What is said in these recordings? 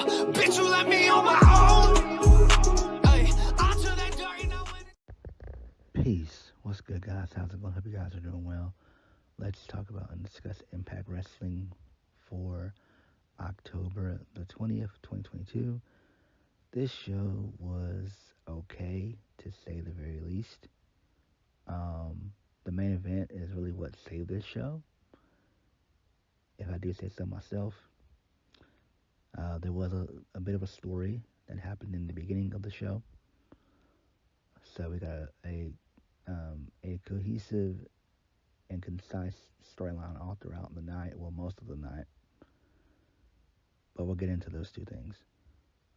Bitch, you left me on my own. Ay, onto that dirty now. Peace. What's good, guys? How's it going? Hope you guys are doing well. Let's talk about and discuss Impact Wrestling for October the 20th, 2022. This show was okay, to say the very least. The main event is really what saved this show, if I do say so myself. There was a bit of a story that happened in the beginning of the show. So we got a cohesive and concise storyline all throughout the night, well, most of the night. But we'll get into those two things.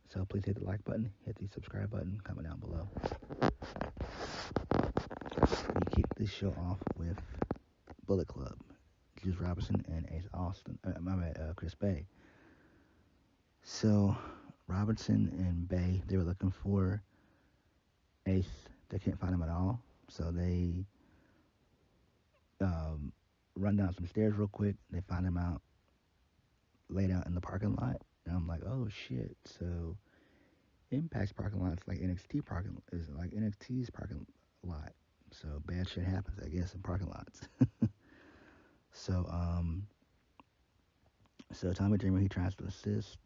So please hit the like button, hit the subscribe button, comment down below. We kick this show off with Bullet Club, Juice Robinson and Chris Bay. So Robinson and Bay, they were looking for Ace. They can't find him at all. So they run down some stairs real quick. They find him out, laid out in the parking lot. And I'm like, oh shit. So Impact's parking lot is like NXT's parking lot. So bad shit happens, I guess, in parking lots. So Tommy Dreamer, he tries to assist,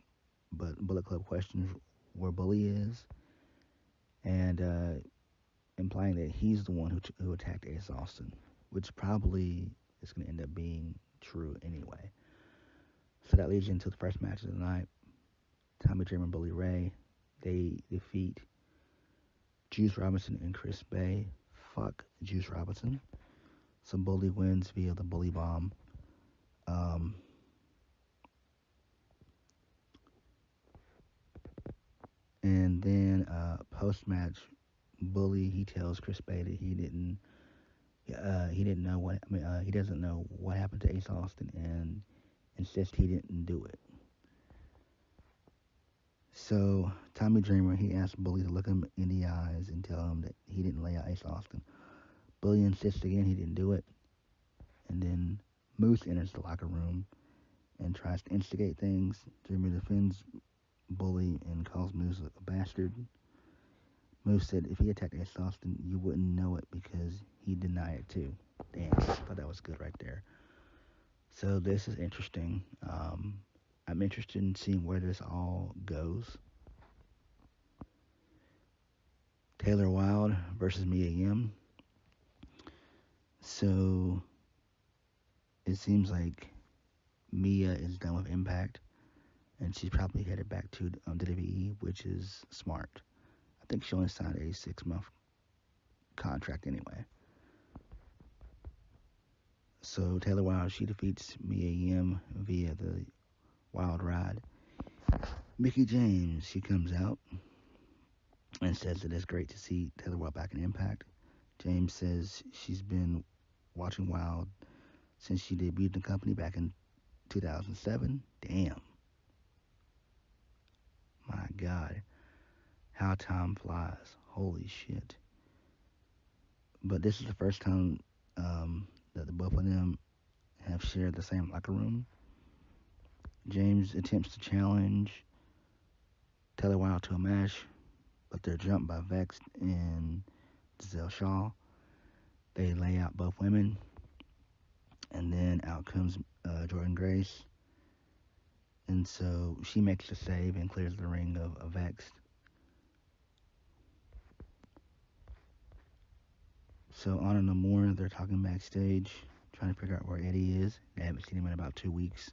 but Bullet Club questions where Bully is, and implying that he's the one who attacked Ace Austin, which probably is going to end up being true anyway. So that leads you into the first match of the night. Tommy Dreamer and Bully Ray, they defeat Juice Robinson and Chris Bay. Fuck Juice Robinson. So Bully wins via the Bully Bomb. And then post-match, Bully, he tells Chris Bay that he didn't know what, he doesn't know what happened to Ace Austin, and insists he didn't do it. So Tommy Dreamer, he asked Bully to look him in the eyes and tell him that he didn't lay out Ace Austin. Bully insists again he didn't do it. And then Moose enters the locker room and tries to instigate things. Dreamer defends Bully and calls Moose a bastard. Moose said if he attacked Ace Austin, you wouldn't know it because he'd deny it too. Damn, I thought that was good right there. So this is interesting. I'm interested in seeing where this all goes. Taylor Wilde versus Mia Yim. So it seems like Mia is done with Impact, and she's probably headed back to WWE, which is smart. I think she only signed a 6-month contract anyway. So Taylor Wilde, she defeats Mia Yim via the Wild Ride. Mickie James, she comes out and says that it's great to see Taylor Wilde back in Impact. James says she's been watching Wilde since she debuted in the company back in 2007. Damn. My God. How time flies. Holy shit. But this is the first time that the both of them have shared the same locker room. James attempts to challenge Taylor Wilde to a match, but they're jumped by Vex and Giselle Shaw. They lay out both women, and then out comes Jordan Grace. And so she makes the save and clears the ring of Vex. So on and no more, they're talking backstage, trying to figure out where Eddie is. They haven't seen him in about 2 weeks.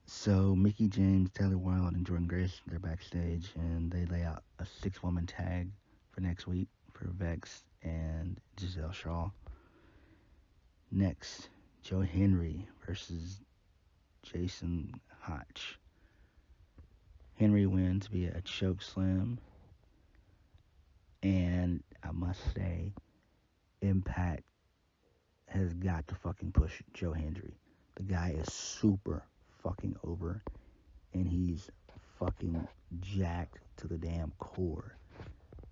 So Mickie James, Taylor Wilde, and Jordan Grace, they're backstage, and they lay out a 6-woman tag for next week for Vex and Giselle Shaw. Next, Joe Henry versus Jason Hotch. Henry wins via a choke slam. And I must say, Impact has got to fucking push Joe Hendry. The guy is super fucking over, and he's fucking jacked to the damn core.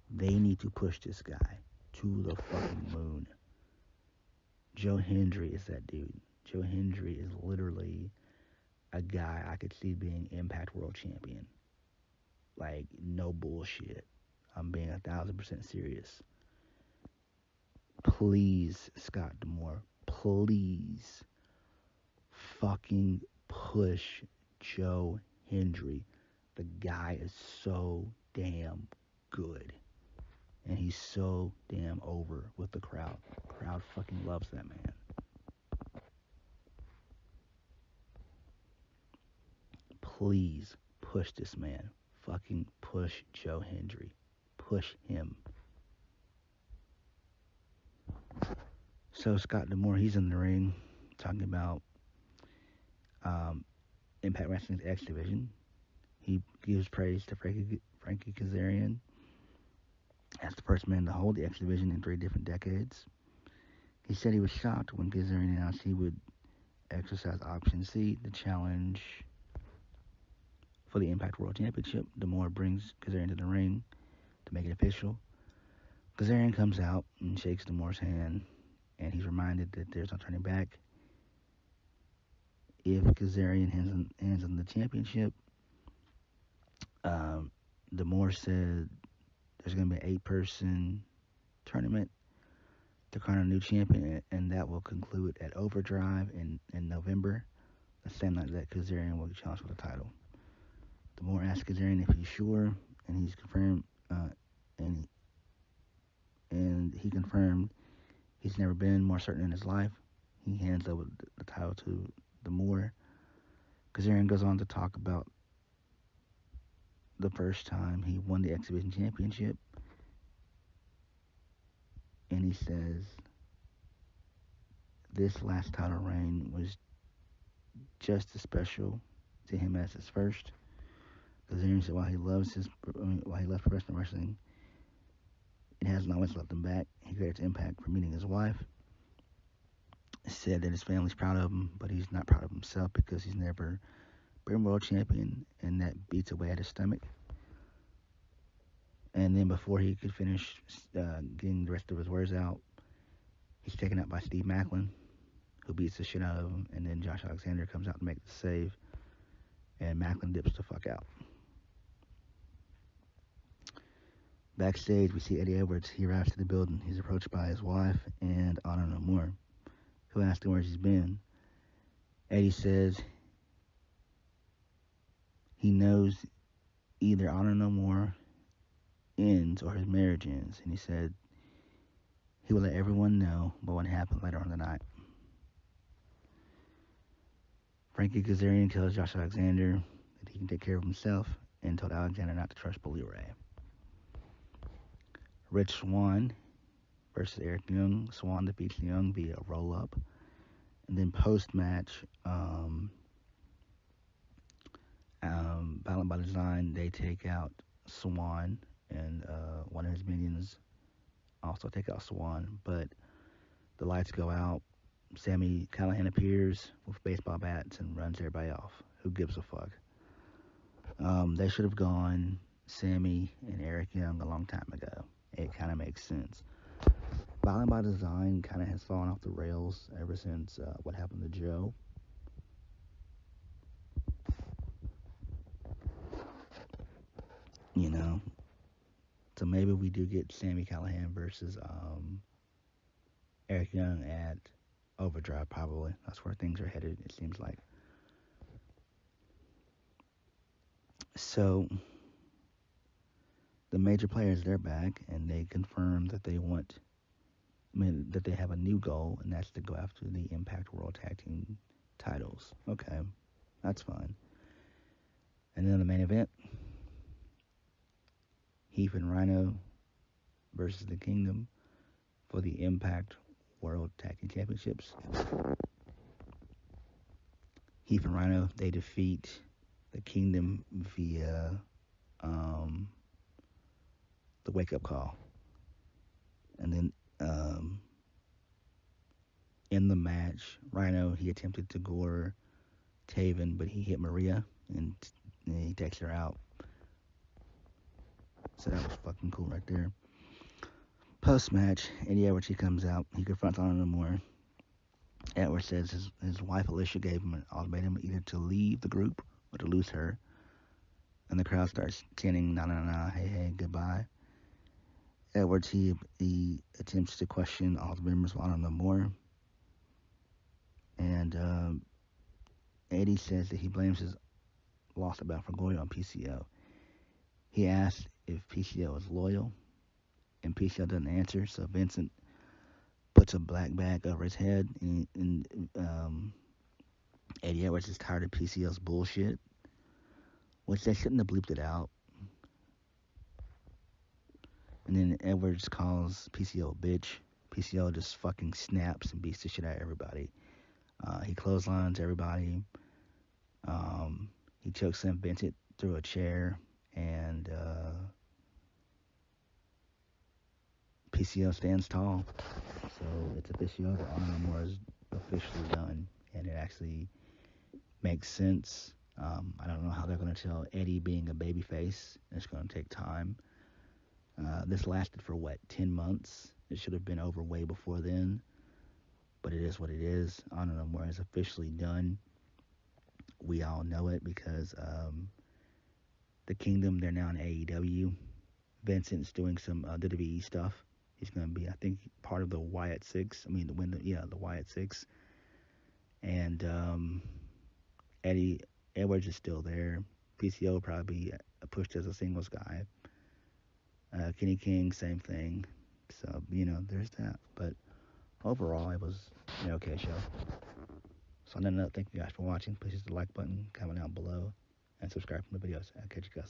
They need to push this guy to the fucking moon. Joe Hendry is that dude. Joe Hendry is literally a guy I could see being Impact World Champion. Like, no bullshit. I'm being 1,000% serious. Please, Scott D'Amore, please fucking push Joe Hendry. The guy is so damn good. And he's so damn over with the crowd. The crowd fucking loves that man. Please push this man. Fucking push Joe Hendry. Push him. So Scott D'Amore, he's in the ring talking about Impact Wrestling's X Division. He gives praise to Frankie Kazarian as the first man to hold the X Division in 3 different decades. He said he was shocked when Kazarian announced he would exercise option C to challenge for the Impact World Championship. D'Amore brings Kazarian to the ring to make it official. Kazarian comes out and shakes D'Amore's hand, and he's reminded that there's no turning back. If Kazarian hands on the championship, D'Amore said there's going to be an 8-person tournament to crown a new champion, and that will conclude at Overdrive in November, the same night that Kazarian will challenge for the title. D'Amore asked Kazarian if he's sure, and he's confirmed, and he confirmed he's never been more certain in his life. He hands over the title to D'Amore. Kazarian goes on to talk about the first time he won the X Division Championship, and he says this last title reign was just as special to him as his first. Kazarian said while he left professional wrestling, it hasn't always left him back. He credits Impact for meeting his wife. Said that his family's proud of him, but he's not proud of himself because he's never been world champion, and that beats away at his stomach. And then before he could finish getting the rest of his words out, he's taken out by Steve Macklin, who beats the shit out of him, and then Josh Alexander comes out to make the save, and Macklin dips the fuck out. Backstage, we see Eddie Edwards. He arrives to the building. He's approached by his wife and Honor No More, who asks him where he's been. Eddie says he knows either Honor No More ends or his marriage ends, and he said he will let everyone know about what happened later on the night. Frankie Kazarian tells Josh Alexander that he can take care of himself and told Alexander not to trust Bully Ray. Rich Swann versus Eric Young. Swann defeats Young via a roll-up. And then post-match, Violent by Design, they take out Swann, and one of his minions also take out Swann, but the lights go out. Sami Callihan appears with baseball bats and runs everybody off. Who gives a fuck? They should have gone Sami and Eric Young a long time ago. It kind of makes sense. Violent by Design kind of has fallen off the rails ever since what happened to Joe. You know, so maybe we do get Sami Callihan versus Eric Young at Overdrive, probably. That's where things are headed, it seems like. So, the major players, they're back, and they confirm that that they have a new goal, and that's to go after the Impact World Tag Team titles. Okay, that's fine. And then the main event, Heath and Rhino versus the Kingdom for the Impact World Tag Team Championships. Heath and Rhino, they defeat the Kingdom via the wake-up call. And then in the match, Rhino, he attempted to gore Taven, but he hit Maria, and he takes her out. So that was fucking cool right there. Post-match, Eddie Edwards, he comes out. He confronts Honor No More. Edwards says his wife Alicia gave him an ultimatum either to leave the group or to lose her. And the crowd starts chanting, "Na na na, hey hey, goodbye." Edwards he attempts to question all the members wanting to know more. And Eddie says that he blames his loss about Frangoya on PCO. He asks if PCO is loyal, and PCO doesn't answer. So Vincent puts a black bag over his head, and Eddie Edwards is tired of PCO's bullshit, which they shouldn't have bleeped it out. And then Edwards calls PCO a bitch. PCO just fucking snaps and beats the shit out of everybody. He clotheslines everybody. He chokes Sam Vincent through a chair, and PCO stands tall. So it's official. The honor war is officially done, and it actually makes sense. I don't know how they're going to tell Eddie being a babyface. It's going to take time. This lasted for 10 months. It should have been over way before then, but it is what it is. Honor war is officially done. We all know it because the Kingdom, they're now in AEW. Vincent's doing some WWE stuff. He's going to be, I think, part of the Wyatt Six. I mean, the Wyatt Six. And Eddie Edwards is still there. PCO will probably be pushed as a singles guy. Kenny King, same thing. So, there's that. But overall, it was an okay show. So, on that note, thank you guys for watching. Please hit the like button, comment down below, and subscribe for the videos. I'll catch you guys